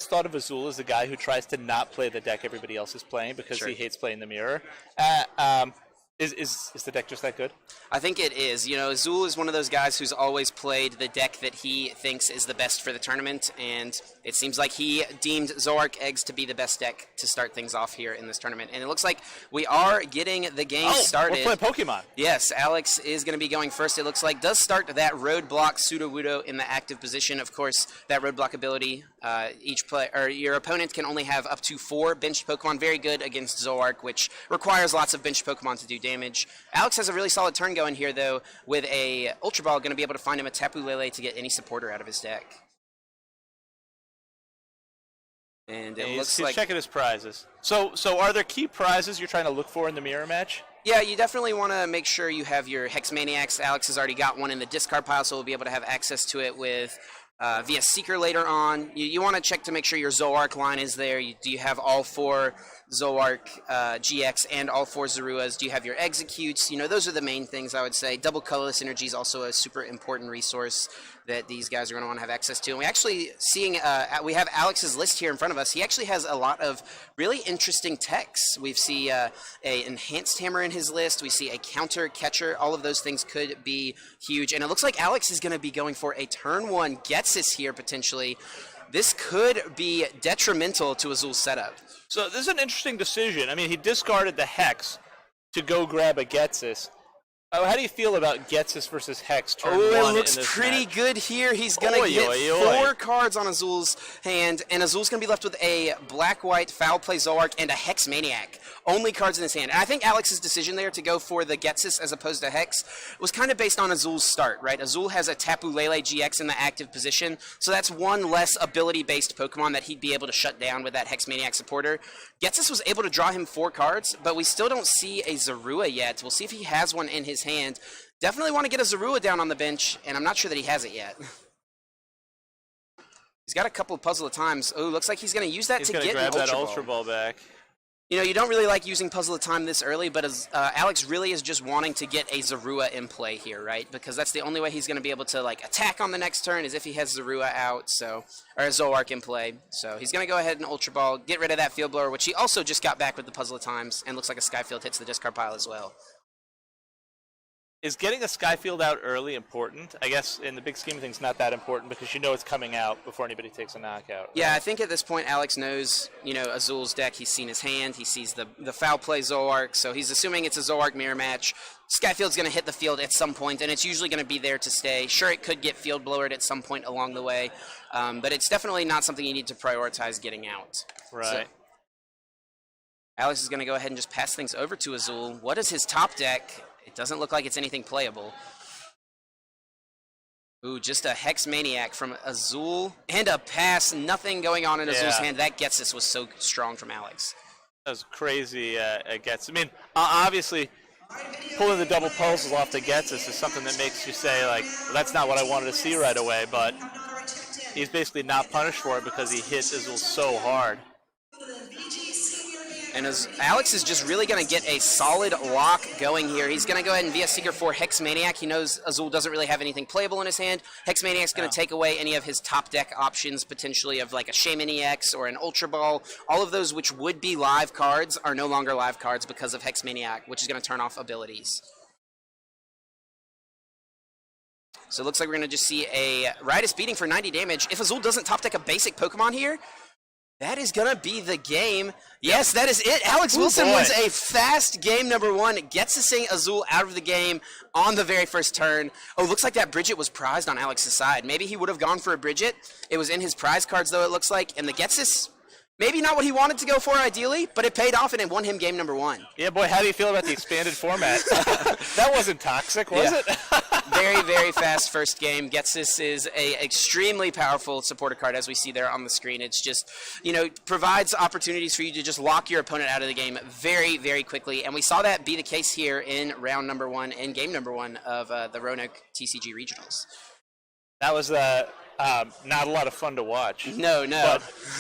thought of Azul as the guy who tries to not play the deck everybody else is playing because he hates playing the mirror. Is the deck just that good? I think it is. Azul is one of those guys who's always played the deck that he thinks is the best for the tournament, and it seems like he deemed Zoroark Eggs to be the best deck to start things off here in this tournament. And it looks like we are getting the game started. We're playing Pokemon. Yes, Alex is going to be going first, it looks like. Does start that Roadblock Sudowoodo in the active position. Of course, that Roadblock ability, your opponent can only have up to 4 benched Pokemon. Very good against Zoroark, which requires lots of benched Pokemon to do damage. Alex has a really solid turn going here, though, with a Ultra Ball, going to be able to find him a Tapu Lele to get any supporter out of his deck. And it looks like he's checking his prizes. So are there key prizes you're trying to look for in the mirror match? Yeah, you definitely want to make sure you have your Hex Maniacs. Alex has already got one in the discard pile, so we'll be able to have access to it with via Seeker later on. You want to check to make sure your Zoroark line is there. Do you have all 4 Zoroark GX and all 4 Zoruas? Do you have your Executes? Those are the main things I would say. Double Colorless Energy is also a super important resource that these guys are going to want to have access to. And we actually we have Alex's list here in front of us. He actually has a lot of really interesting techs. We see a Enhanced Hammer in his list. We see a Counter Catcher. All of those things could be huge. And it looks like Alex is going to be going for a turn 1 Getsis here potentially. This could be detrimental to Azul's setup. So this is an interesting decision. I mean, he discarded the Hex to go grab a Getsis. How do you feel about Getsis versus Hex turn 1 in this it looks pretty match? good here. He's going to get 4 cards on Azul's hand, and Azul's going to be left with a Black-White Foul Play Zoroark and a Hex Maniac. Only cards in his hand. And I think Alex's decision there to go for the Getsis as opposed to Hex was kind of based on Azul's start, right? Azul has a Tapu Lele GX in the active position, so that's one less ability-based Pokemon that he'd be able to shut down with that Hex Maniac supporter. Getsis was able to draw him 4 cards, but we still don't see a Zorua yet. We'll see if he has one in his hand. Definitely want to get a Zorua down on the bench, and I'm not sure that he has it yet. He's got a couple of Puzzle of Times. Oh, looks like he's going to use that to get an Ultra Ball. He's going to grab that Ultra Ball back. You don't really like using Puzzle of Time this early, but Alex really is just wanting to get a Zorua in play here, right? Because that's the only way he's going to be able to attack on the next turn is if he has Zorua out, or a Zoroark in play. So he's going to go ahead and Ultra Ball, get rid of that Field Blower, which he also just got back with the Puzzle of Times, and looks like a Skyfield hits the discard pile as well. Is getting a Skyfield out early important? I guess in the big scheme of things, not that important because it's coming out before anybody takes a knockout. Right? Yeah, I think at this point Alex knows, Azul's deck. He's seen his hand. He sees the Foul Play Zoroark, so he's assuming it's a Zoroark mirror match. Skyfield's going to hit the field at some point, and it's usually going to be there to stay. Sure, it could get field blowered at some point along the way, but it's definitely not something you need to prioritize getting out. Right. So, Alex is going to go ahead and just pass things over to Azul. What is his top deck? It doesn't look like it's anything playable. Ooh, just a Hex Maniac from Azul. And a pass. Nothing going on in Azul's hand. That Getsis was so strong from Alex. That was crazy Getsis. I mean, obviously, pulling the double puzzles off the Getsis is something that makes you say, well, that's not what I wanted to see right away. But he's basically not punished for it because he hit Azul so hard. And Alex is just really going to get a solid lock going here. He's going to go ahead and via Seeker for Hex Maniac. He knows Azul doesn't really have anything playable in his hand. Hex Maniac's going to take away any of his top deck options, potentially of a Shaman EX or an Ultra Ball. All of those which would be live cards are no longer live cards because of Hex Maniac, which is going to turn off abilities. So it looks like we're going to just see a Riotous Beating for 90 damage. If Azul doesn't top deck a basic Pokemon here, that is going to be the game. Yes, that is it. Alex Wilson wins a fast game number 1. Gets to sing Azul out of the game on the very first turn. Oh, looks like that Bridget was prized on Alex's side. Maybe he would have gone for a Bridget. It was in his prize cards, though, it looks like. And the Getsis, maybe not what he wanted to go for ideally, but it paid off and it won him game number 1. Yeah, boy, how do you feel about the expanded format? That wasn't toxic, was it? Very, very fast first game. Getsis is a extremely powerful supporter card, as we see there on the screen. It's just, provides opportunities for you to just lock your opponent out of the game very, very quickly. And we saw that be the case here in round number 1 and game number 1 of the Roanoke TCG Regionals. That was Not a lot of fun to watch. No.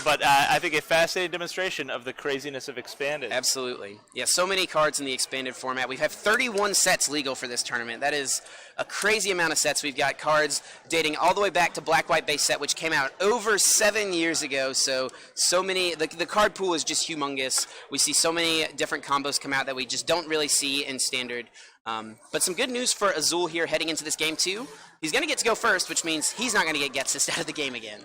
But I think a fascinating demonstration of the craziness of Expanded. Absolutely. Yeah, so many cards in the expanded format. We have 31 sets legal for this tournament. That is a crazy amount of sets. We've got cards dating all the way back to Black-White base set, which came out over 7 years ago. So many, the card pool is just humongous. We see so many different combos come out that we just don't really see in Standard. But some good news for Azul here heading into this game, too. He's going to get to go first, which means he's not going to get Getsist out of the game again.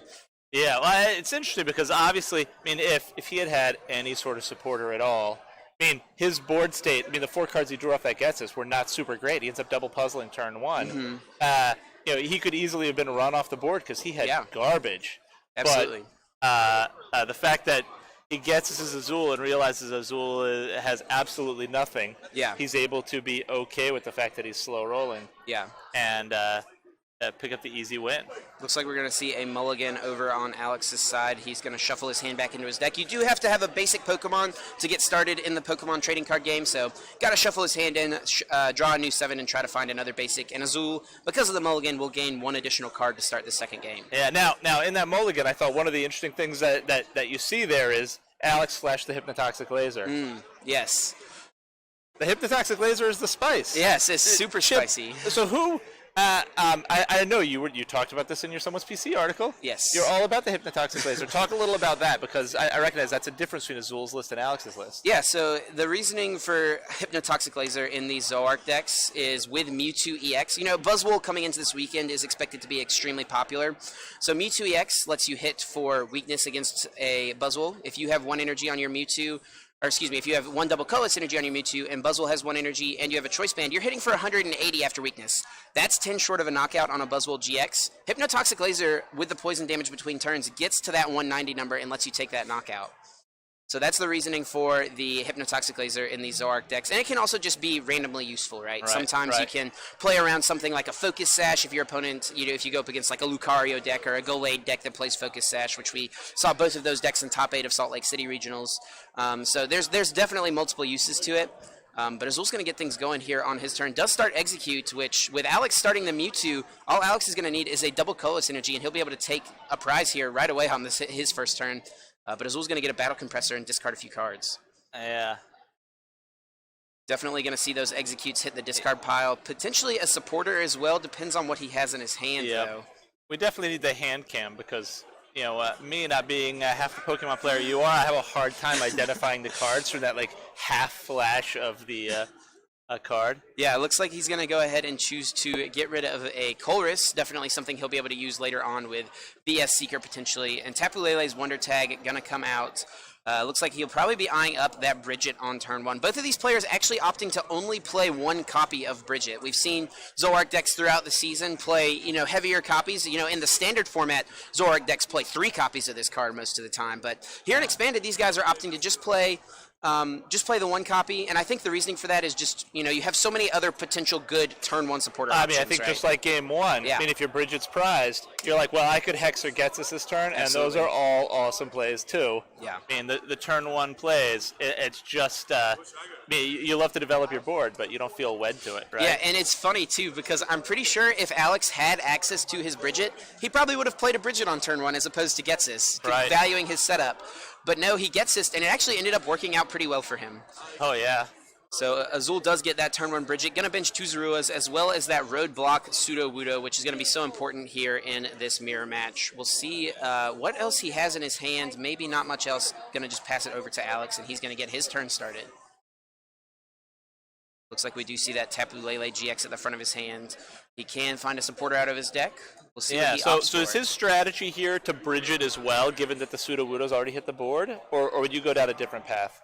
Yeah, well, it's interesting because obviously, I mean, if he had any sort of supporter at all, I mean, his board state, I mean, the 4 cards he drew off that Getsist were not super great. He ends up double puzzling turn 1. Mm-hmm. He could easily have been run off the board because he had garbage. Absolutely. But the fact that he gets his Azul and realizes Azul has absolutely nothing. Yeah. He's able to be okay with the fact that he's slow rolling. Yeah. And pick up the easy win. Looks like we're going to see a mulligan over on Alex's side. He's going to shuffle his hand back into his deck. You do have to have a basic Pokemon to get started in the Pokemon trading card game, so got to shuffle his hand in, draw a new 7, and try to find another basic. And Azul, because of the mulligan, will gain 1 additional card to start the second game. Yeah, now in that mulligan, I thought one of the interesting things that you see there is Alex flashed the Hypnotoxic Laser. Yes. The Hypnotoxic Laser is the spice. Yes, it's super spicy. So who... I know you talked about this in your Someone's PC article. Yes. You're all about the Hypnotoxic Laser. Talk a little about that, because I recognize that's a difference between Azul's list and Alex's list. Yeah, so the reasoning for Hypnotoxic Laser in these Zooark decks is with Mewtwo EX. Buzzwole coming into this weekend is expected to be extremely popular. So Mewtwo EX lets you hit for weakness against a Buzzwole. If you have 1 energy on your Mewtwo, if you have 1 double colorless energy on your Mewtwo and Buzzwole has 1 energy and you have a choice band, you're hitting for 180 after weakness. That's 10 short of a knockout on a Buzzwole GX. Hypnotoxic Laser, with the poison damage between turns, gets to that 190 number and lets you take that knockout. So that's the reasoning for the Hypnotoxic Laser in these Zooark decks. And it can also just be randomly useful, right? Sometimes you can play around something like a Focus Sash if your opponent, if you go up against like a Lucario deck or a Gallade deck that plays Focus Sash, which we saw both of those decks in top 8 of Salt Lake City Regionals. So there's definitely multiple uses to it. But Azul's going to get things going here on his turn. Does start Execute, which with Alex starting the Mewtwo, all Alex is going to need is a double colorless energy, and he'll be able to take a prize here right away on his first turn. But Azul's going to get a Battle Compressor and discard a few cards. Yeah. Definitely going to see those executes hit the discard pile. Potentially a supporter as well. Depends on what he has in his hand, though. We definitely need the hand cam because, me not being half the Pokemon player you are, I have a hard time identifying the cards from that, half flash of the card. Yeah, it looks like he's going to go ahead and choose to get rid of a Colress. Definitely something he'll be able to use later on with BS Seeker potentially. And Tapu Lele's Wonder Tag going to come out. Looks like he'll probably be eyeing up that Bridget on turn 1. Both of these players actually opting to only play 1 copy of Bridget. We've seen Zooark decks throughout the season play, heavier copies. In the standard format, Zooark decks play 3 copies of this card most of the time. But here in Expanded, these guys are opting to just play the 1 copy, and I think the reasoning for that is just, you have so many other potential good turn 1 supporter options, I think right? just like game 1, yeah. if your Bridget's prized, you're like, well, I could Hex or Ghetsis this turn, and those are all awesome plays too. Yeah. The turn 1 plays, it's just, you love to develop your board, but you don't feel wed to it, right? Yeah, and it's funny too, because I'm pretty sure if Alex had access to his Bridget, he probably would have played a Bridget on turn 1 as opposed to Ghetsis, valuing his setup. But no, he gets this, and it actually ended up working out pretty well for him. Oh, yeah. So Azul does get that turn 1 Bridget. Going to bench 2 Zoruas, as well as that Roadblock Pseudo-Wudo, which is going to be so important here in this mirror match. We'll see what else he has in his hand. Maybe not much else. Going to just pass it over to Alex, and he's going to get his turn started. Looks like we do see that Tapu Lele GX at the front of his hand. He can find a supporter out of his deck. We'll see what he opts so is his strategy here to bridge it as well, given that the Pseudo-Wudo's already hit the board? Or would you go down a different path?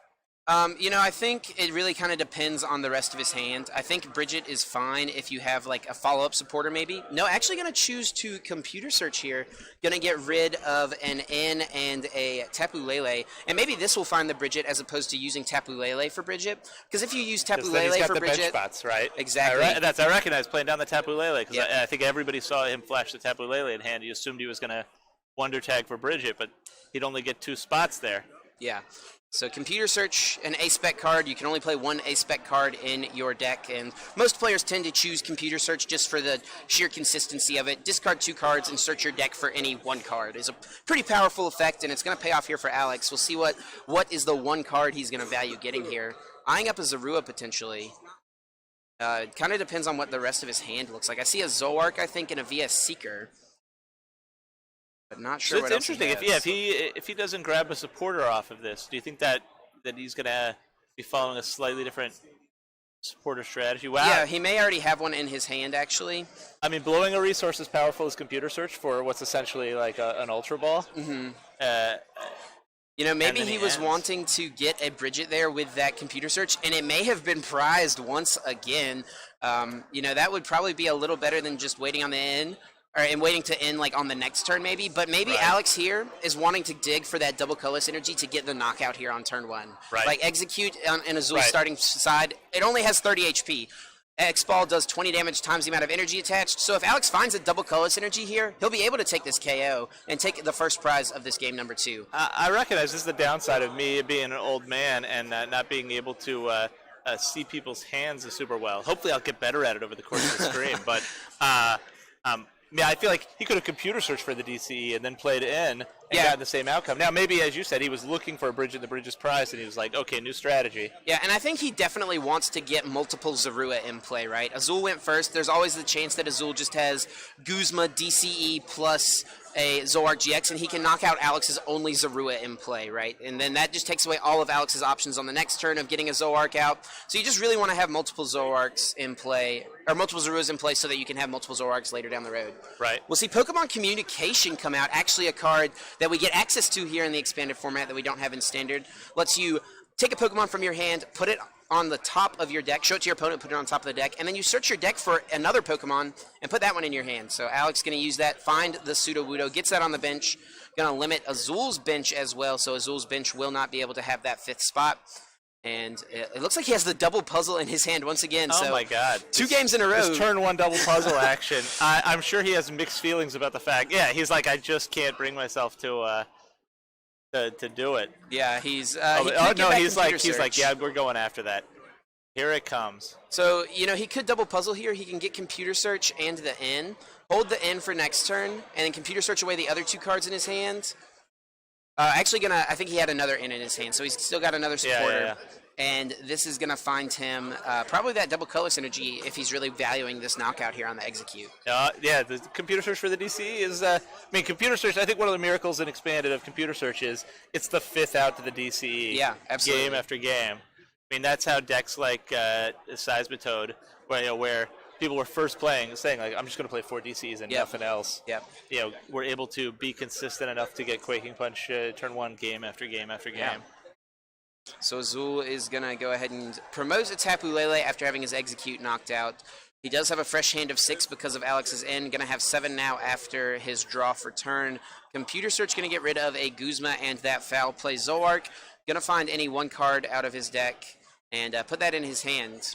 I think it really kind of depends on the rest of his hand. I think Bridget is fine if you have like a follow-up supporter maybe. No, actually going to choose to computer search here. Going to get rid of an N and a Tapu Lele. And maybe this will find the Bridget as opposed to using Tapu Lele for Bridget. Because if you use Tapu Lele for Bridget... Bench spots, right? Exactly. I recognize playing down the Tapu Lele because I think everybody saw him flash the Tapu Lele in hand. You assumed he was going to Wonder Tag for Bridget, but he'd only get 2 spots there. Yeah. So computer search, an A-spec card. You can only play one A-spec card in your deck, and most players tend to choose computer search just for the sheer consistency of it. Discard 2 cards and search your deck for any 1 card. It's a pretty powerful effect, and it's going to pay off here for Alex. We'll see what is the 1 card he's going to value getting here. Eyeing up a Zorua potentially. It kind of depends on what the rest of his hand looks like. I see a Zoroark, I think, and a VS Seeker. But not sure. So what it's else interesting. If he doesn't grab a supporter off of this, do you think that he's gonna be following a slightly different supporter strategy? Wow. Yeah, he may already have one in his hand actually. I mean, blowing a resource as powerful as computer search for what's essentially like an ultra ball. Mm-hmm. You know, maybe he was wanting to get a Bridget there with that computer search, and it may have been prized once again. You know, that would probably be a little better than just waiting on the end. And waiting to end like on the next turn maybe, but maybe right. Alex here is wanting to dig for that double color synergy to get the knockout here on turn 1. Right. Like execute in Azul's starting side, it only has 30 HP. X-Ball does 20 damage times the amount of energy attached, so if Alex finds a double color synergy here, he'll be able to take this KO and take the first prize of this game number 2. I recognize this is the downside of me being an old man and not being able to see people's hands super well. Hopefully I'll get better at it over the course of the stream, but yeah, I feel like he could have computer searched for the DCE and then played in and gotten the same outcome. Now, maybe, as you said, he was looking for a Bridget the Bridges prize, and he was like, okay, new strategy. Yeah, and I think he definitely wants to get multiple Zorua in play, right? Azul went first. There's always the chance that Azul just has Guzma, DCE, plus a Zoroark GX, and he can knock out Alex's only Zorua in play, right? And then that just takes away all of Alex's options on the next turn of getting a Zoroark out. So you just really want to have multiple Zoroarks in play, or multiple Zoruas in play so that you can have multiple Zoroarks later down the road. Right. We'll see Pokemon Communication come out, actually a card that we get access to here in the expanded format that we don't have in Standard. Lets you take a Pokemon from your hand, put it on the top of your deck, show it to your opponent, put it on top of the deck, and then you search your deck for another Pokemon and put that one in your hand. So Alex going to use that, find the Sudowoodo, gets that on the bench, going to limit Azul's bench as well, so Azul's bench will not be able to have that 5th spot. And it looks like he has the double puzzle in his hand once again. Oh so my God. 2 games in a row. This turn 1 double puzzle action. I'm sure he has mixed feelings about the fact. Yeah, he's like, I just can't bring myself to do it. Yeah, he's he's like, yeah, we're going after that. Here it comes. So, you know, he could double puzzle here. He can get computer search and the N. Hold the N for next turn, and then computer search away the other 2 cards in his hand. I think he had another N in his hand, so he's still got another supporter. Yeah. And this is going to find him probably that double color synergy if he's really valuing this knockout here on the execute. Yeah, the computer search for the DC is, computer search, I think one of the miracles in Expanded of computer search is it's the 5th out to the DCE. Yeah, absolutely. Game after game. I mean, that's how decks like Seismitoad, where people were first playing, saying, like, I'm just going to play 4 DCs and nothing else. Yep. You know, we're able to be consistent enough to get Quaking Punch turn 1 game after game after game. Yeah. So Azul is going to go ahead and promote a Tapu Lele after having his execute knocked out. He does have a fresh hand of 6 because of Alex's N. Going to have 7 now after his draw for turn. Computer search going to get rid of a Guzma and that foul play Zoroark. Going to find any 1 card out of his deck and put that in his hand.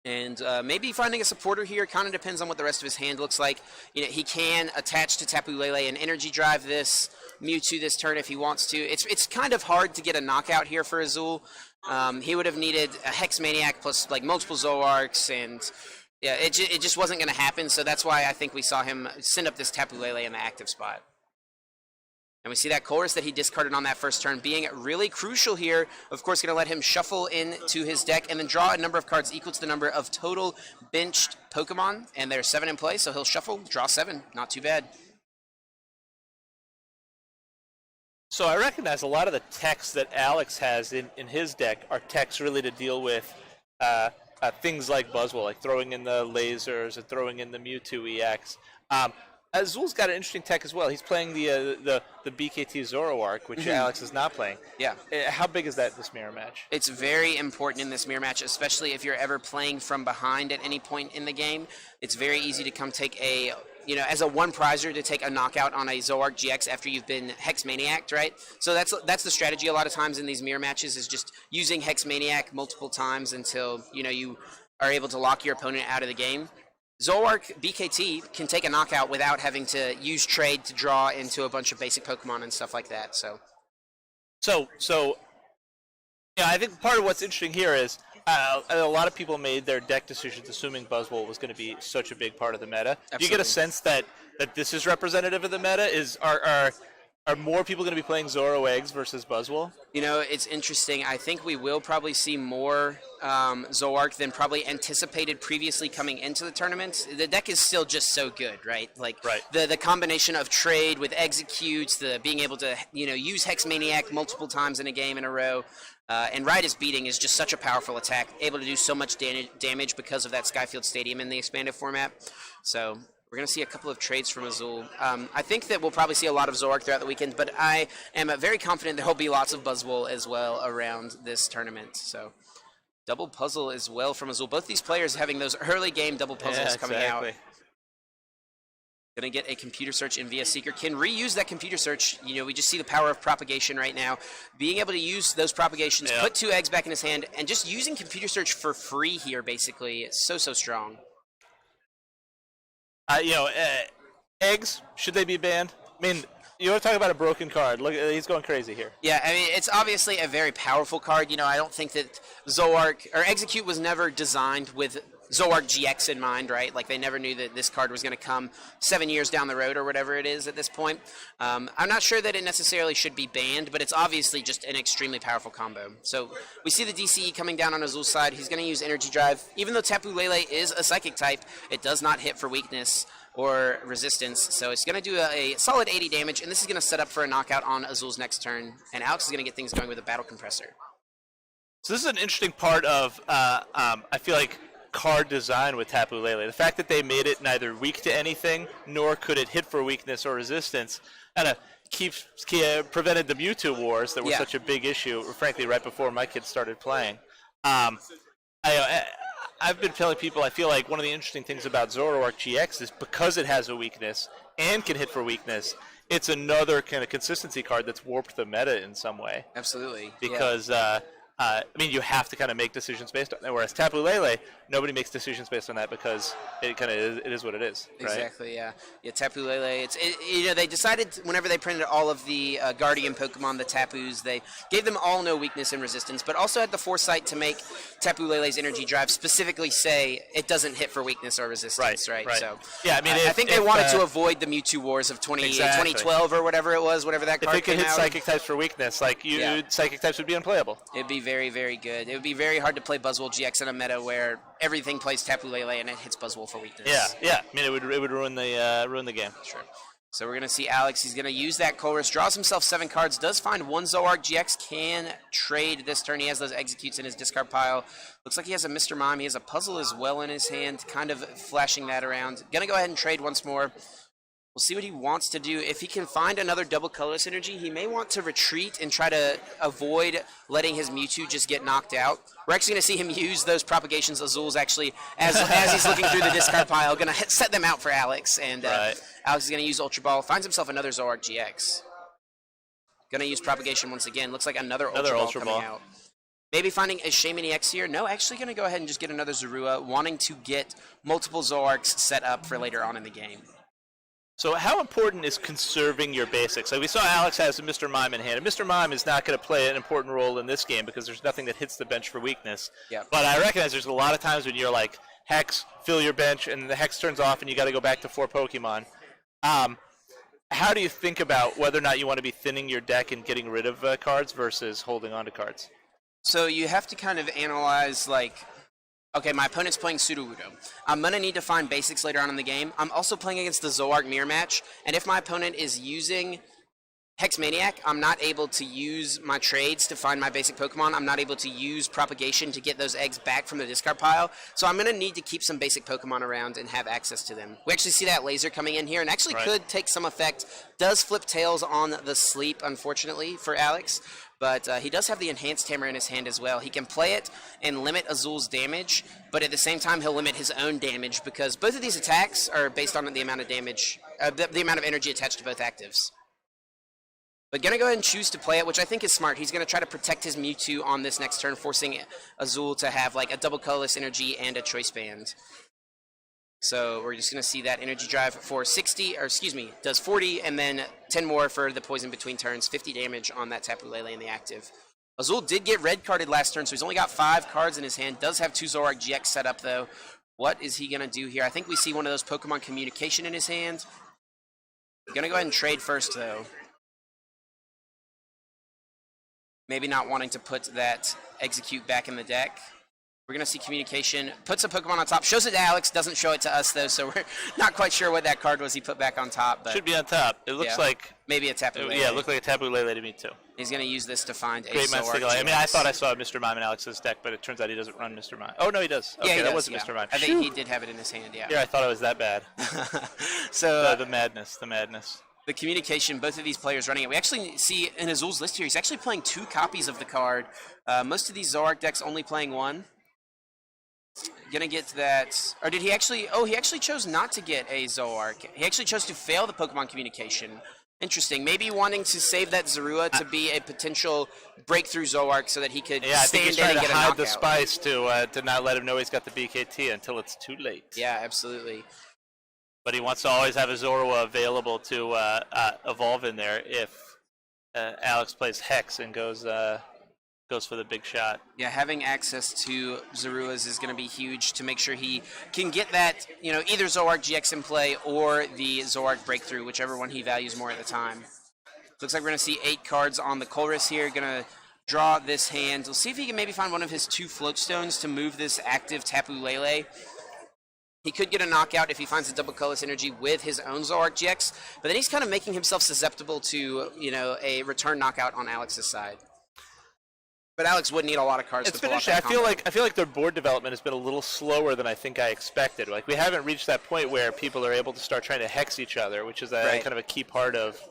And maybe finding a supporter here kind of depends on what the rest of his hand looks like. You know, he can attach to Tapu Lele and energy drive this Mewtwo this turn if he wants to. It's kind of hard to get a knockout here for Azul. He would have needed a Hex Maniac plus like multiple Zoroarks, and yeah, it just wasn't going to happen. So that's why I think we saw him send up this Tapu Lele in the active spot. And we see that chorus that he discarded on that first turn being really crucial here. Of course, going to let him shuffle into his deck and then draw a number of cards equal to the number of total benched Pokemon. And there's 7 in play, so he'll shuffle, draw 7. Not too bad. So I recognize a lot of the techs that Alex has in his deck are techs really to deal with things like Buzzwole, like throwing in the lasers and throwing in the Mewtwo EX. Azul's got an interesting tech as well. He's playing the BKT Zoroark, which Alex is not playing. Yeah. How big is that this mirror match? It's very important in this mirror match, especially if you're ever playing from behind at any point in the game. It's very easy to come take a, as a 1-prizer to take a knockout on a Zoroark GX after you've been Hex Maniac'd, right? So that's the strategy a lot of times in these mirror matches is just using Hex Maniac multiple times until, you are able to lock your opponent out of the game. Zoroark BKT can take a knockout without having to use trade to draw into a bunch of basic Pokemon and stuff like that. So So yeah, I think part of what's interesting here is a lot of people made their deck decisions assuming Buzzwole was going to be such a big part of the meta. Absolutely. Do you get a sense that this is representative of the meta? Are more people going to be playing Zoro Eggs versus Buzzwole? You know, it's interesting. I think we will probably see more Zoroark than probably anticipated previously coming into the tournament. The deck is still just so good, right? Like Right. the combination of trade with executes, the being able to use Hex Maniac multiple times in a game in a row, and Riotous Beating is just such a powerful attack, able to do so much damage because of that Skyfield Stadium in the expanded format. So we're going to see a couple of trades from Azul. I think that we'll probably see a lot of Zoroark throughout the weekend, but I am very confident there will be lots of Buzzwole as well around this tournament. So double puzzle as well from Azul. Both these players having those early game double puzzles coming out. Going to get a computer search in via Seeker. Can reuse that computer search. We just see the power of propagation right now. Being able to use those propagations, put 2 eggs back in his hand, and just using computer search for free here, basically, is so strong. Eggs, should they be banned? I mean, you want to talk about a broken card. Look, he's going crazy here. Yeah, I mean, it's obviously a very powerful card. I don't think that Zoroark, or Execute was never designed with Zoroark GX in mind, right? Like, they never knew that this card was going to come 7 years down the road or whatever it is at this point. I'm not sure that it necessarily should be banned, but it's obviously just an extremely powerful combo. So we see the DCE coming down on Azul's side. He's going to use Energy Drive. Even though Tapu Lele is a Psychic type, it does not hit for weakness or resistance, so it's going to do a solid 80 damage, and this is going to set up for a knockout on Azul's next turn, and Alex is going to get things going with a Battle Compressor. So this is an interesting part of, I feel like, card design with Tapu Lele. The fact that they made it neither weak to anything, nor could it hit for weakness or resistance, kind of prevented the Mewtwo wars that were such a big issue, frankly, right before my kids started playing. I've been telling people I feel like one of the interesting things about Zoroark GX is because it has a weakness and can hit for weakness, it's another kind of consistency card that's warped the meta in some way. Absolutely. Because, you have to kind of make decisions based on that. Whereas Tapu Lele, nobody makes decisions based on that because it is what it is. Right? Exactly, yeah. Yeah, Tapu Lele, they decided whenever they printed all of the Guardian Pokemon, the Tapus, they gave them all no weakness and resistance, but also had the foresight to make Tapu Lele's Energy Drive specifically say it doesn't hit for weakness or resistance, right? So, yeah, I think they wanted to avoid the Mewtwo Wars of 2012 or whatever it was, whatever that card came out. If it could hit Psychic types for weakness, Psychic types would be unplayable. It'd be very, very good. It would be very hard to play Buzzwole GX in a meta where everything plays Tapu Lele and it hits Buzzwole for weakness. Yeah. I mean, it would ruin the game. Sure. So we're going to see Alex. He's going to use that Colress, draws himself 7 cards, does find 1 Zoroark GX, can trade this turn. He has those Executes in his discard pile. Looks like he has a Mr. Mime. He has a Puzzle as well in his hand, kind of flashing that around. Going to go ahead and trade once more. We'll see what he wants to do. If he can find another double colorless energy, he may want to retreat and try to avoid letting his Mewtwo just get knocked out. We're actually going to see him use those propagations. Azul's actually, as he's looking through the discard pile, going to set them out for Alex. And Alex is going to use Ultra Ball, finds himself another Zoroark GX. Going to use propagation once again. Looks like another Ultra Ball coming out. Maybe finding a Shaman EX here. No, actually going to go ahead and just get another Zorua, wanting to get multiple Zoroarks set up for later on in the game. So how important is conserving your basics? Like we saw Alex has a Mr. Mime in hand. And Mr. Mime is not going to play an important role in this game because there's nothing that hits the bench for weakness. Yep. But I recognize there's a lot of times when you're like, Hex, fill your bench, and the Hex turns off and you got to go back to 4 Pokemon. How do you think about whether or not you want to be thinning your deck and getting rid of cards versus holding on to cards? So you have to kind of analyze, okay, my opponent's playing Sudowoodo. I'm going to need to find basics later on in the game. I'm also playing against the Zoroark Mirror Match, and if my opponent is using Hex Maniac, I'm not able to use my trades to find my basic Pokemon. I'm not able to use Propagation to get those eggs back from the discard pile. So I'm going to need to keep some basic Pokemon around and have access to them. We actually see that laser coming in here and actually could take some effect. Does flip tails on the sleep, unfortunately, for Alex. But he does have the Enhanced Hammer in his hand as well. He can play it and limit Azul's damage, but at the same time he'll limit his own damage because both of these attacks are based on the amount of damage, the amount of energy attached to both actives. But going to go ahead and choose to play it, which I think is smart. He's going to try to protect his Mewtwo on this next turn, forcing Azul to have a double colorless energy and a choice band. So we're just going to see that energy drive for 60, or excuse me, does 40, and then 10 more for the poison between turns, 50 damage on that Tapu Lele in the active. Azul did get red carded last turn, so he's only got 5 cards in his hand. Does have 2 Zoroark GX set up, though. What is he going to do here? I think we see one of those Pokemon Communication in his hand. Going to go ahead and trade first, though. Maybe not wanting to put that Execute back in the deck. We're going to see Communication. Puts a Pokemon on top. Shows it to Alex. Doesn't show it to us, though, so we're not quite sure what that card was he put back on top. But should be on top. It looks like... Maybe a Tapu Lele. Yeah, it looked like a Tapu Lele to me, too. He's going to use this to find a Great Zoroark I mean, I thought I saw Mr. Mime in Alex's deck, but it turns out he doesn't run Mr. Mime. Oh, no, he does. Okay, yeah, he that does, wasn't Mr. Mime. I think he did have it in his hand, yeah. Yeah, I thought it was that bad. So the madness, the madness. The Communication, both of these players running it. We actually see in Azul's list here, he's actually playing 2 copies of the card. Most of these Zoroark decks only playing 1. Gonna get to that, or did he actually, he actually chose not to get a Zoroark. He actually chose to fail the Pokemon Communication. Interesting, maybe wanting to save that Zorua to be a potential breakthrough Zoroark so that he could stand in and get a knockout. hide the spice to not let him know he's got the BKT until it's too late. Yeah, absolutely. But he wants to always have a Zorua available to evolve in there if Alex plays Hex and goes for the big shot. Yeah, having access to Zoruas is going to be huge to make sure he can get that, either Zoroark GX in play or the Zoroark Breakthrough, whichever one he values more at the time. Looks like we're going to see 8 cards on the Colress here. Going to draw this hand. We'll see if he can maybe find one of his 2 float stones to move this active Tapu Lele. He could get a knockout if he finds a double colorless energy with his own Zoroark GX, but then he's kind of making himself susceptible to, a return knockout on Alex's side. But Alex would need a lot of cards to pull off that combo. I feel like their board development has been a little slower than I think I expected. Like, we haven't reached that point where people are able to start trying to hex each other, which is kind of a key part of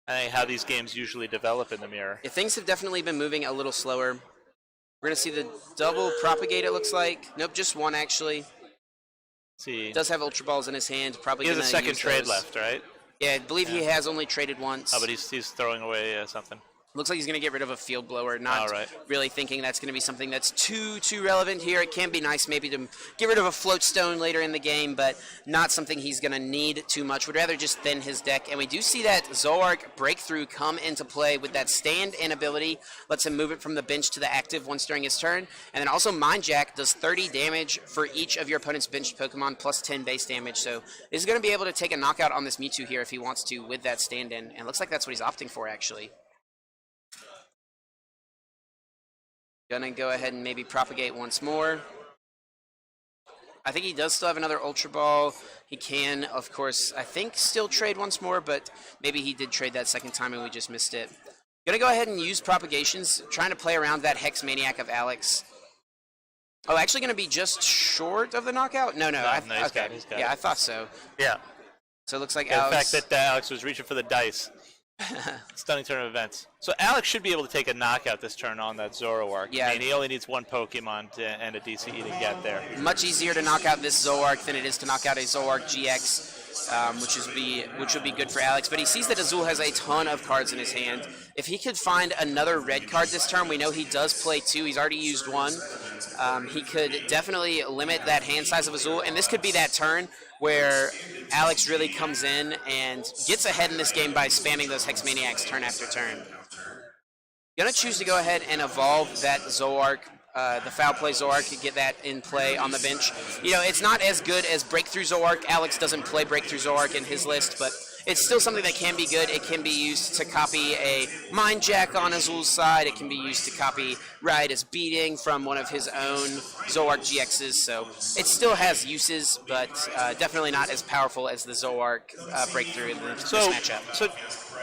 how these games usually develop in the mirror. Yeah, things have definitely been moving a little slower. We're going to see the double propagate, it looks like. Nope, just 1 actually. See, does have Ultra Balls in his hand. Probably he has a second use trade those. left, right? Yeah, I believe he has only traded once. Oh, but he's throwing away something. Looks like he's going to get rid of a Field Blower, not right. really thinking that's going to be something that's too relevant here. It can be nice maybe to get rid of a Float Stone later in the game, but not something he's going to need too much. Would rather just thin his deck. And we do see that Zoroark Breakthrough come into play with that stand-in ability. Lets him move it from the bench to the active once during his turn. And then also Mind Jack does 30 damage for each of your opponent's benched Pokemon plus 10 base damage. So he's going to be able to take a knockout on this Mewtwo here if he wants to with that stand-in. And it looks like that's what he's opting for, actually. Gonna go ahead and maybe propagate once more. I think he does still have another Ultra Ball. He can, of course, I think still trade once more, but maybe he did trade that second time and we just missed it. Gonna go ahead and use propagations, trying to play around that Hex Maniac of Alex. Oh, actually gonna be just short of the knockout? No, he's got it. Yeah, I thought so. Yeah. So it looks like Alex... The fact that Alex was reaching for the dice. Stunning turn of events. So Alex should be able to take a knockout this turn on that Zoroark. Yeah. I mean, he only needs 1 Pokemon and a DCE to get there. Much easier to knock out this Zoroark than it is to knock out a Zoroark GX, which would be good for Alex. But he sees that Azul has a ton of cards in his hand. If he could find another red card this turn, we know he does play 2. He's already used 1. He could definitely limit that hand size of Azul, and this could be that turn where Alex really comes in and gets ahead in this game by spamming those Hex Maniacs turn after turn. Gonna choose to go ahead and evolve that Zoroark, the Foul Play Zoroark, to get that in play on the bench. It's not as good as Breakthrough Zoroark. Alex doesn't play Breakthrough Zoroark in his list, but it's still something that can be good. It can be used to copy a Mind Jack on Azul's side. It can be used to copy Riotous Beating from one of his own Zoroark GXs. So it still has uses, but definitely not as powerful as the Zoroark Breakthrough in this matchup. So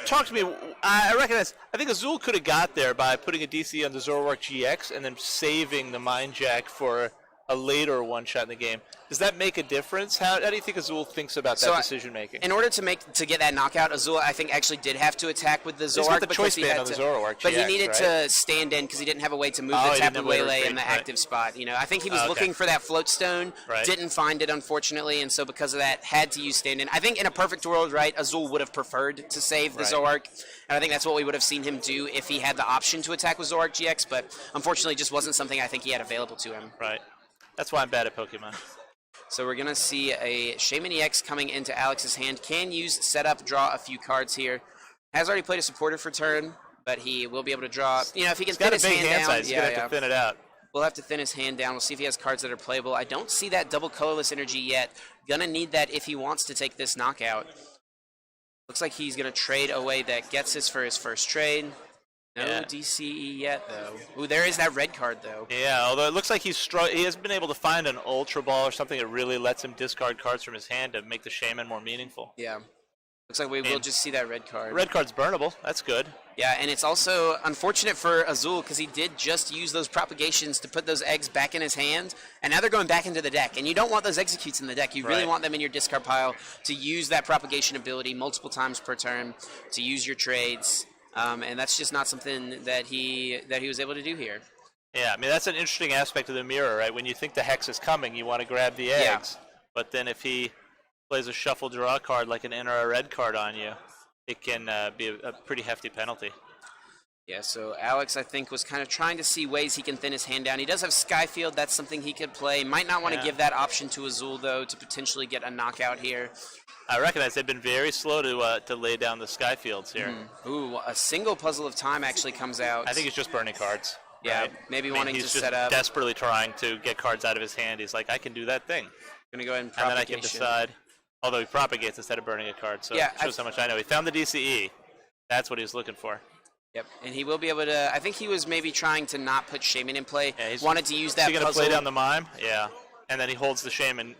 talk to me. I recognize. I think Azul could have got there by putting a DC on the Zoroark GX and then saving the Mind Jack for a later one shot in the game. Does that make a difference? How do you think Azul thinks about that decision making? In order to get that knockout, Azul I think actually did have to attack with the Zoroark. He's got the choice band on the Zoroark GX, but he needed to stand in because he didn't have a way to move the Tapu Lele in the active spot. I think he was looking for that float stone, didn't find it unfortunately, and so because of that had to use stand in. I think in a perfect world, Azul would have preferred to save the Zoroark, and I think that's what we would have seen him do if he had the option to attack with Zoroark GX, but unfortunately just wasn't something I think he had available to him. Right. That's why I'm bad at Pokemon. So we're going to see a Shaman EX coming into Alex's hand. Can use setup, draw a few cards here. Has already played a supporter for turn, but he will be able to draw. You know, if he can thin his hand down. Size. He's going to have to thin it out. We'll have to thin his hand down. We'll see if he has cards that are playable. I don't see that double colorless energy yet. Gonna need that if he wants to take this knockout. Looks like he's gonna trade away that Getsis for his first trade. No DCE yet, though. Ooh, there is that red card, though. Yeah, although it looks like he has been able to find an Ultra Ball or something that really lets him discard cards from his hand to make the Shaman more meaningful. Yeah. Looks like we will just see that red card. Red card's burnable. That's good. Yeah, and it's also unfortunate for Azul because he did just use those propagations to put those eggs back in his hand, and now they're going back into the deck. And you don't want those executes in the deck. You really want them in your discard pile to use that propagation ability multiple times per turn to use your trades. And that's just not something that he was able to do here. Yeah, I mean, that's an interesting aspect of the mirror, right? When you think the Hex is coming, you want to grab the eggs. Yeah. But then if he plays a shuffle draw card like an enter a red card on you, it can be a pretty hefty penalty. Yeah, so Alex, I think, was kind of trying to see ways he can thin his hand down. He does have Skyfield. That's something he could play. Might not want to give that option to Azul, though, to potentially get a knockout here. I recognize they've been very slow to lay down the Skyfields here. Ooh, a single Puzzle of Time actually comes out. I think he's just burning cards. Yeah, maybe wanting to set up. He's desperately trying to get cards out of his hand. He's like, I can do that thing. Going to go ahead and propagation. And then I can decide. Although he propagates instead of burning a card, so it shows how much I know. He found the DCE. That's what he was looking for. Yep, and he will be able to. I think he was maybe trying to not put Shaman in play. Yeah, wanted to use that. Is he going to play down the Mime? Yeah, and then he holds the Shaman.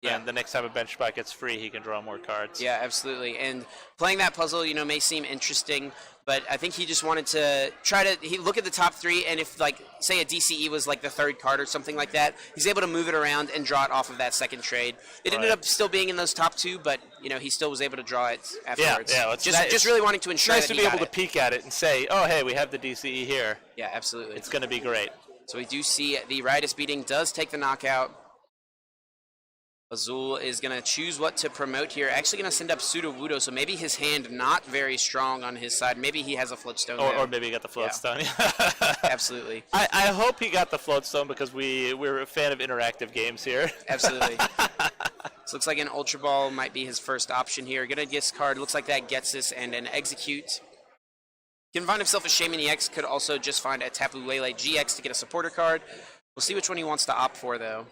Yeah, and the next time a bench spot gets free, he can draw more cards. Yeah, absolutely. And playing that puzzle, may seem interesting, but I think he just wanted to try to look at the top three, and if, like, say a DCE was like the third card or something like that, he's able to move it around and draw it off of that second trade. It ended up still being in those top two, but he still was able to draw it afterwards. Yeah, just really wanting to ensure it's nice to be able to peek at it and say, oh, hey, we have the DCE here. Yeah, absolutely. It's going to be great. So we do see the Riotous Beating does take the knockout. Azul is going to choose what to promote here. Actually going to send up Sudowoodo, so maybe his hand not very strong on his side. Maybe he has a Floatstone. Or maybe he got the Floatstone. Yeah. Absolutely. I hope he got the Floatstone because we're a fan of interactive games here. Absolutely. This looks like an Ultra Ball might be his first option here. Going to discard. Looks like that gets this and an Execute. Can find himself a Shaman EX. Could also just find a Tapu Lele GX to get a supporter card. We'll see which one he wants to opt for, though.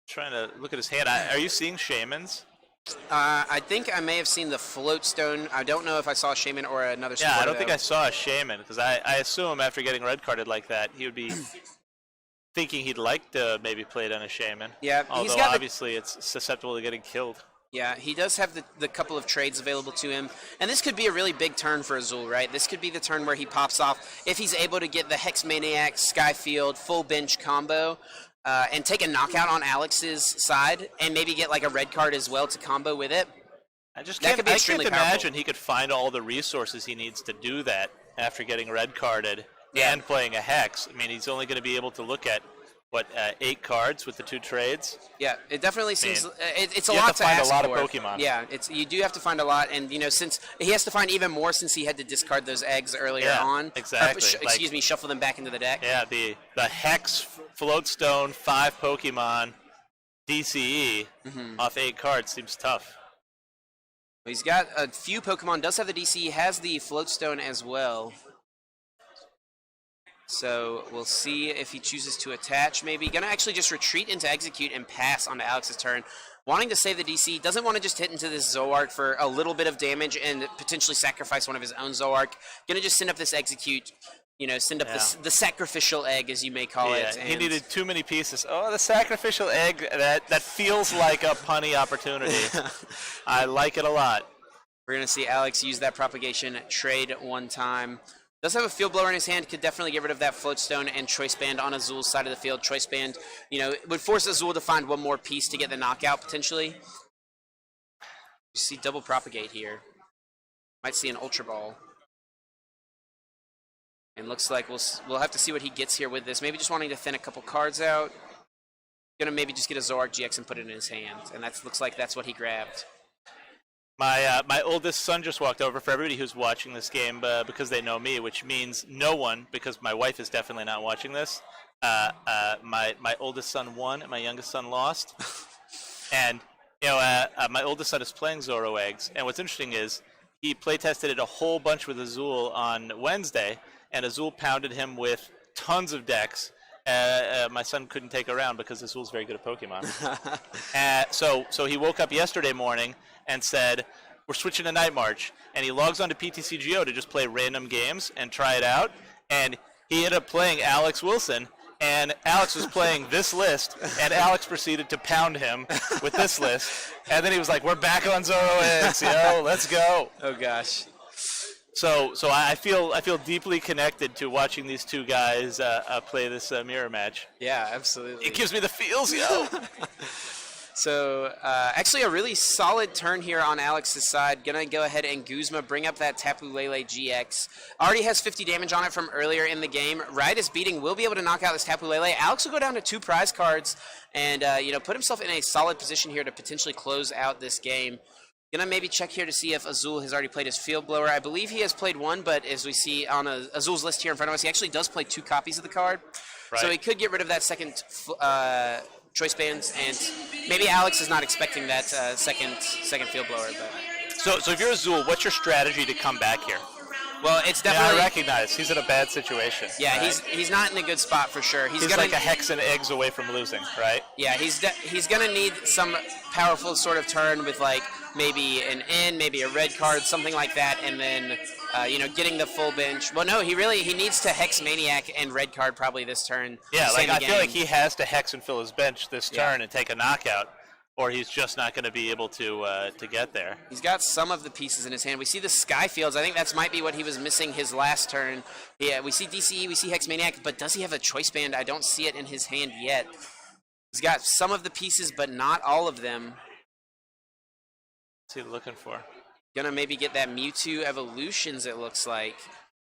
Trying to look at his hand. Are you seeing Shamans? I think I may have seen the Floatstone. I don't know if I saw a Shaman or another supporter. Yeah, I don't think I saw a Shaman because I assume after getting red carded like that, he would be thinking he'd like to maybe play it on a Shaman. Yeah, although obviously it's susceptible to getting killed. Yeah, he does have the couple of trades available to him. And this could be a really big turn for Azul, right? This could be the turn where he pops off. If he's able to get the Hex Maniac, Skyfield, full bench combo, and take a knockout on Alex's side, and maybe get like a red card as well to combo with it. I can't imagine he could find all the resources he needs to do that after getting red carded and playing a Hex. I mean, he's only going to be able to look at 8 cards with the 2 trades? Yeah, it definitely seems it's a lot to ask for. You have to find a lot of Pokemon. Yeah, you do have to find a lot, and since he has to find even more since he had to discard those eggs earlier on. Exactly. Shuffle them back into the deck. Yeah, the Hex, Floatstone, 5 Pokemon, DCE off 8 cards seems tough. He's got a few Pokemon. Does have the DCE, has the Floatstone as well. So we'll see if he chooses to attach. Maybe going to actually just retreat into Execute and pass onto Alex's turn. Wanting to save the DC, doesn't want to just hit into this Zooark for a little bit of damage and potentially sacrifice one of his own Zooark. Going to just send up this Execute, send up the sacrificial egg, as you may call it. He needed too many pieces. Oh, the sacrificial egg, that feels like a punny opportunity. I like it a lot. We're going to see Alex use that propagation trade one time. Does have a Field Blower in his hand, could definitely get rid of that Floatstone and Choice Band on Azul's side of the field. Choice Band, would force Azul to find one more piece to get the knockout, potentially. You see double Propagate here. Might see an Ultra Ball. And looks like we'll have to see what he gets here with this. Maybe just wanting to thin a couple cards out. Gonna maybe just get a Zooark GX and put it in his hand. And looks like that's what he grabbed. My oldest son just walked over. For everybody who's watching this game, because they know me, which means no one, because my wife is definitely not watching this. My oldest son won, and my youngest son lost. And my oldest son is playing Zoro Eggs, and what's interesting is he play tested it a whole bunch with Azul on Wednesday, and Azul pounded him with tons of decks. My son couldn't take a round because Azul's very good at Pokemon. So he woke up yesterday morning and said, we're switching to Night March. And he logs onto PTCGO to just play random games and try it out. And he ended up playing Alex Wilson. And Alex was playing this list, and Alex proceeded to pound him with this list. And then he was like, we're back on Zoro Eggs, let's go. Oh, gosh. So I feel deeply connected to watching these two guys play this mirror match. Yeah, absolutely. It gives me the feels, So, actually a really solid turn here on Alex's side. Gonna go ahead and Guzma bring up that Tapu Lele GX. Already has 50 damage on it from earlier in the game. Right as beating will be able to knock out this Tapu Lele. Alex will go down to 2 prize cards and, put himself in a solid position here to potentially close out this game. Gonna maybe check here to see if Azul has already played his Field Blower. I believe he has played one, but as we see on Azul's list here in front of us, he actually does play 2 copies of the card. Right. So he could get rid of that second choice bands, and maybe Alex is not expecting that second Field Blower. But so if you're Azul, what's your strategy to come back here? Well, it's definitely. I recognize he's in a bad situation. Yeah, right? he's not in a in spot for sure. He's like a hex and eggs away from losing, right? Yeah, he's gonna need some powerful sort of turn with like maybe an in, maybe a red card, something like that, and then getting the full bench. Well, no, he needs to Hex Maniac and red card probably this turn. Yeah, like I feel like he has to Hex and fill his bench this turn and take a knockout, or he's just not going to be able to get there. He's got some of the pieces in his hand. We see the Sky Fields. I think that might be what he was missing his last turn. Yeah, we see DCE, we see Hex Maniac, but does he have a choice band? I don't see it in his hand yet. He's got some of the pieces, but not all of them. What's he looking for? Gonna maybe get that Mewtwo Evolutions, it looks like.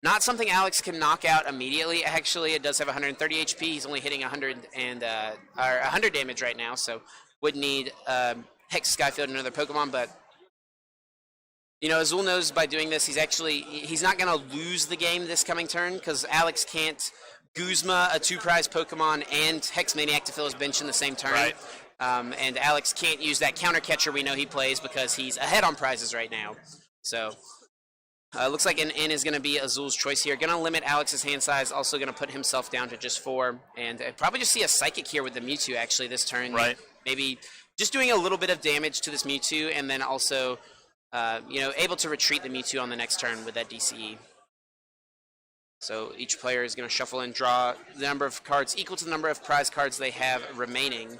Not something Alex can knock out immediately. Actually, it does have 130 HP. He's only hitting 100 damage right now, so would need Hex Skyfield and another Pokemon. But Azul knows by doing this, he's not gonna lose the game this coming turn because Alex can't Guzma a 2-prize Pokemon and Hex Maniac to fill his bench in the same turn. Right. And Alex can't use that counter catcher we know he plays because he's ahead on prizes right now. So looks like an N is going to be Azul's choice here. Going to limit Alex's hand size. Also going to put himself down to just 4. And probably just see a Psychic here with the Mewtwo actually this turn. Right. Maybe just doing a little bit of damage to this Mewtwo and then also, able to retreat the Mewtwo on the next turn with that DCE. So each player is going to shuffle and draw the number of cards equal to the number of prize cards they have remaining.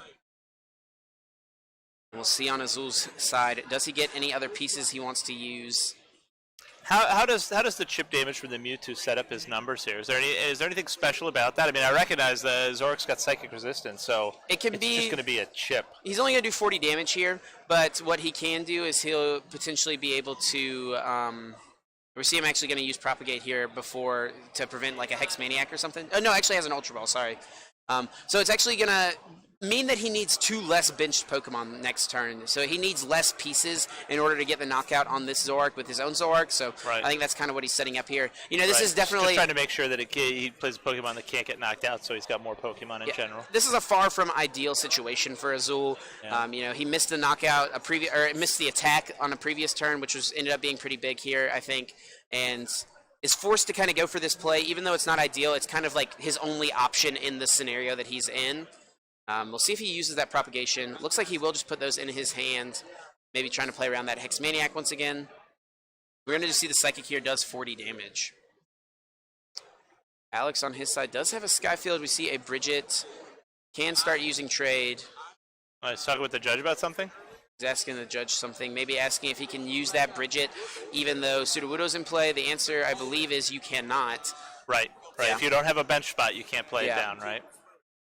We'll see on Azul's side. Does he get any other pieces he wants to use? How does the chip damage from the Mewtwo set up his numbers here? Is there anything special about that? I mean, I recognize the Zorik's got psychic resistance, so it's just going to be a chip. He's only going to do 40 damage here, but what he can do is he'll potentially be able to. We see him actually going to use Propagate here before to prevent like a Hex Maniac or something. Oh no, actually has an Ultra Ball. Sorry. So it's actually going to mean that he needs 2 less benched Pokemon next turn. So he needs less pieces in order to get the knockout on this Zoroark with his own Zoroark. So I think that's kind of what he's setting up here. This is definitely just trying to make sure that he plays a Pokemon that can't get knocked out, so he's got more Pokemon in general. This is a far from ideal situation for Azul. Yeah. He missed the knockout missed the attack on a previous turn, which ended up being pretty big here, I think, and is forced to kind of go for this play, even though it's not ideal. It's kind of like his only option in the scenario that he's in. We'll see if he uses that Propagation. Looks like he will just put those in his hand, maybe trying to play around that Hex Maniac once again. We're going to just see the Psychic here does 40 damage. Alex on his side does have a Skyfield. We see a Bridget. Can start using Trade. He's talking with the judge about something? He's asking the judge something, maybe asking if he can use that Bridget even though Sudowoodo's in play. The answer, I believe, is you cannot. Right. Yeah. If you don't have a bench spot, you can't play it down, right?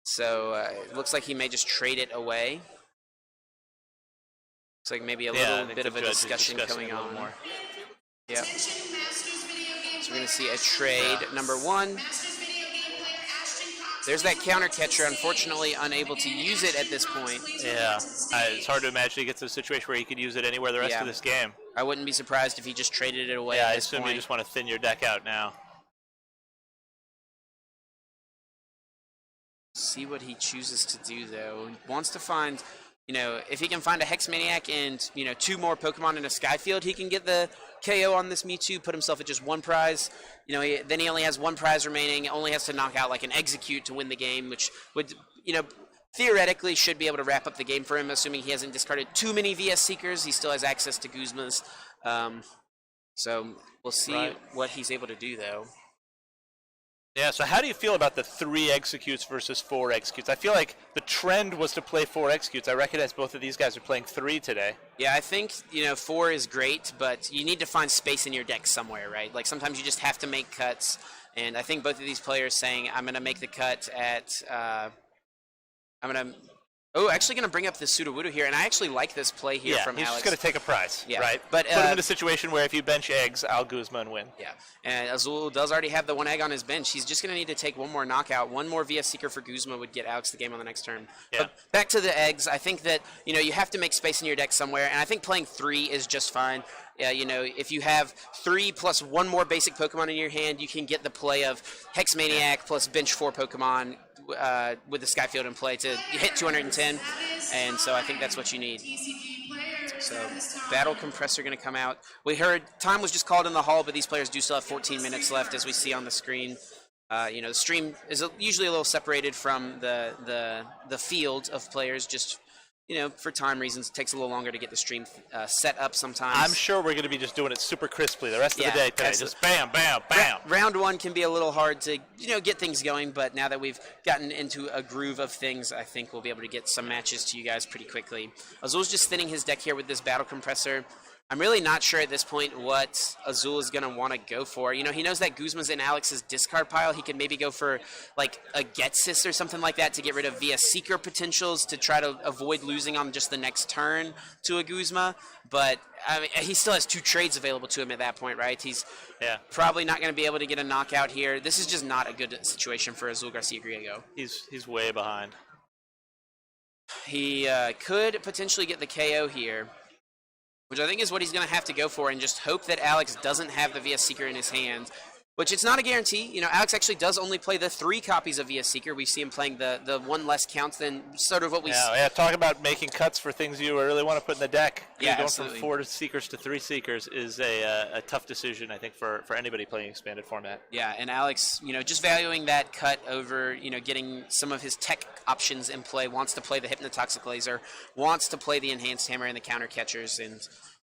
So it looks like he may just trade it away. Looks like maybe a little bit of a discussion coming on. More. Yep. So we're going to see a trade number 1. There's that counter catcher, unfortunately unable to use it at this point. Yeah, it's hard to imagine he gets to a situation where he could use it anywhere the rest of this game. I wouldn't be surprised if he just traded it away Yeah, at I this assume point. you just want to thin your deck out now. See what he chooses to do, though. He wants to find, if he can find a Hex Maniac and, 2 more Pokemon in a Skyfield, he can get the KO on this Mewtwo, put himself at just 1 prize. Then he only has 1 prize remaining, only has to knock out like an Execute to win the game, which would, theoretically should be able to wrap up the game for him, assuming he hasn't discarded too many VS Seekers. He still has access to Guzmas. So we'll see what he's able to do, though. Yeah, so how do you feel about the 3 Executes versus 4 Executes? I feel like the trend was to play 4 Executes. I recognize both of these guys are playing 3 today. Yeah, I think, 4 is great, but you need to find space in your deck somewhere, right? Like, sometimes you just have to make cuts, and I think both of these players saying, I'm going to make the cut at, actually going to bring up the Sudowoodo here, and I actually like this play here from he's Alex. just going to take a prize, right? But, put him in a situation where if you bench eggs, I'll Guzma and win. Yeah, and Azul does already have the 1 egg on his bench. He's just going to need to take 1 more knockout. 1 more VS Seeker for Guzma would get Alex the game on the next turn. Yeah. But back to the eggs, I think that, you have to make space in your deck somewhere, and I think playing 3 is just fine. If you have 3 plus 1 more basic Pokemon in your hand, you can get the play of Hex Maniac plus bench 4 Pokemon with the Skyfield in play to hit 210, and so I think that's what you need. So Battle Compressor going to come out. We heard time was just called in the hall, but these players do still have 14 minutes left, as we see on the screen. The stream is usually a little separated from the field of players, just for time reasons. It takes a little longer to get the stream set up sometimes. I'm sure we're going to be just doing it super crisply the rest of the day today. Just bam, bam, bam. Round 1 can be a little hard to, get things going, but now that we've gotten into a groove of things, I think we'll be able to get some matches to you guys pretty quickly. Azul's just thinning his deck here with this Battle Compressor. I'm really not sure at this point what Azul is going to want to go for. He knows that Guzma's in Alex's discard pile. He could maybe go for, like, a Getsis or something like that to get rid of VS Seeker potentials to try to avoid losing on just the next turn to a Guzma. But, he still has 2 trades available to him at that point, right? He's probably not going to be able to get a knockout here. This is just not a good situation for Azul Garcia Griego. He's way behind. He could potentially get the KO here, which I think is what he's going to have to go for, and just hope that Alex doesn't have the VS Seeker in his hand, which it's not a guarantee. Alex actually does only play the 3 copies of VS Seeker. We see him playing the 1 less counts than sort of what we see. Yeah, talk about making cuts for things you really want to put in the deck. Yeah, going absolutely. from 4 Seekers to 3 Seekers is a tough decision, I think, for anybody playing expanded format. Yeah, and Alex, just valuing that cut over, getting some of his tech options in play, wants to play the Hypnotoxic Laser, wants to play the Enhanced Hammer and the Counter Catchers, and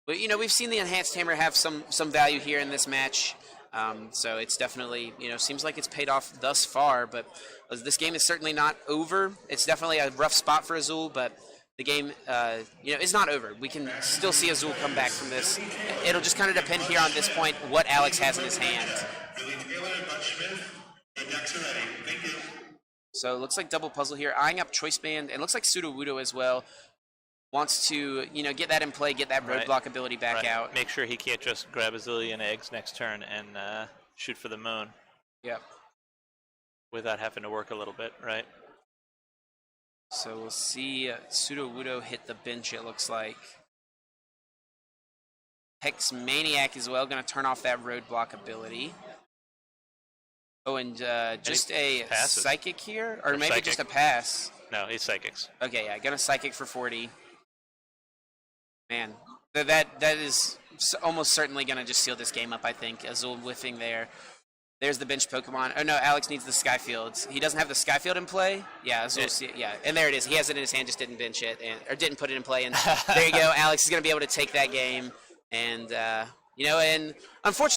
but, we've seen the Enhanced Hammer have some value here in this match. So it's definitely, seems like it's paid off thus far. But this game is certainly not over. It's definitely a rough spot for Azul, but the game, is not over. We can still see Azul come back from this. It'll just kind of depend here on this point what Alex has in his hand. So it looks like double puzzle here, eyeing up Choice Band, and looks like Sudowoodo as well. Wants to, get that in play, get that roadblock ability back out. Make sure he can't just grab a zillion eggs next turn and shoot for the moon. Yep. Without having to work a little bit, right? So we'll see Sudowoodo hit the bench, it looks like. Hex Maniac as well, going to turn off that roadblock ability. Oh, and just a Psychic here? Or maybe Psychic. Just a pass. No, he's Psychics. Okay, yeah, going to Psychic for 40. Man, that is almost certainly going to just seal this game up, I think. Azul whiffing there. There's the bench Pokemon. Oh, no, Alex needs the Skyfields. He doesn't have the Skyfield in play? Yeah, Azul, yeah. And there it is. He has it in his hand, just didn't bench it, or didn't put it in play. And there you go. Alex is going to be able to take that game. And, and unfortunately,